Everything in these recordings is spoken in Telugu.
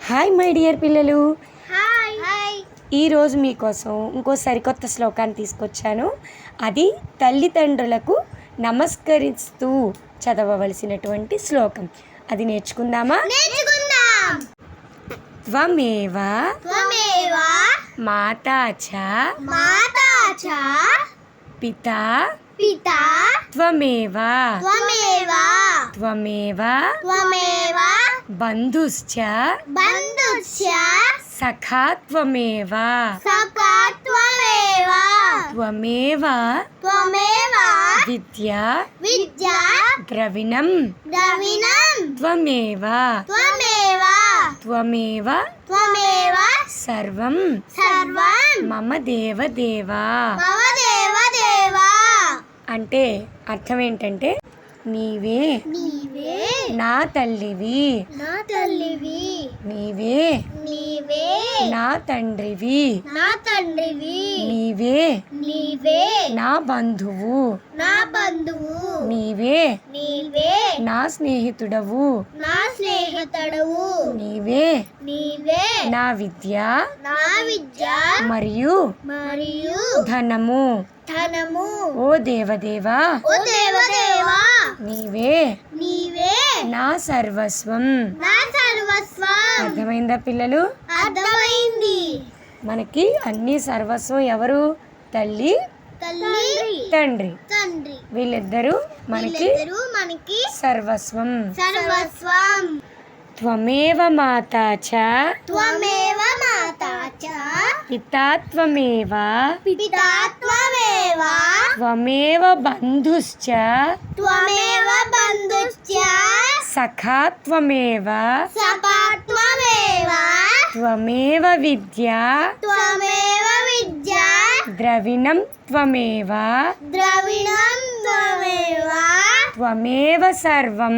హాయ్ మై డియర్ పిల్లలు, హాయ్. ఈరోజు మీకోసం ఇంకో సరికొత్త శ్లోకాన్ని తీసుకొచ్చాను. అది తల్లిదండ్రులకు నమస్కరిస్తూ చదవవలసినటువంటి శ్లోకం. అది నేర్చుకుందామా? త్వమేవ మాతా చ పితా త్వమేవ బంధుశ్చ సఖా త్వమేవ త్వమేవ విద్యా ద్రవిణం త్వమేవ సర్వం మమ దేవదేవా. అంటే అర్థం ఏంటంటే, నీవే నా తల్లివి, నీవే నా తండ్రివి, నీవే నా బంధువు, నీవే నా స్నేహితుడవు, నీవే నా విద్య మరియు ధనము. ఓ దేవదేవా, నీవే నా సర్వస్వం. అర్థమైందా పిల్లలు? అర్థమైంది. మనకి అన్ని సర్వస్వం ఎవరు? తల్లి తండ్రి. వీళ్ళిద్దరూ మనకి సర్వస్వం. త్వమేవ మాతా చ పితా త్వమేవ త్వమేవ బంధుశ్చ సఖా త్వమేవ త్వమేవ విద్యా ద్రవిణం త్వమేవ త్వమేవ సర్వం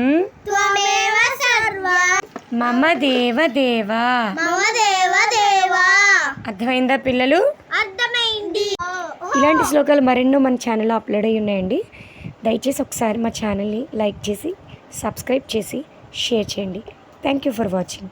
మమ దేవదేవా. అర్థమైందా పిల్లలు? అర్థమైంది. ఇలాంటి శ్లోకాలు మరెన్నో మన ఛానల్లో అప్లోడ్ అయ్యి ఉన్నాయండి. దయచేసి ఒకసారి మా ఛానల్ని లైక్ చేసి, సబ్స్క్రైబ్ చేసి, షేర్ చేయండి. Thank you for watching.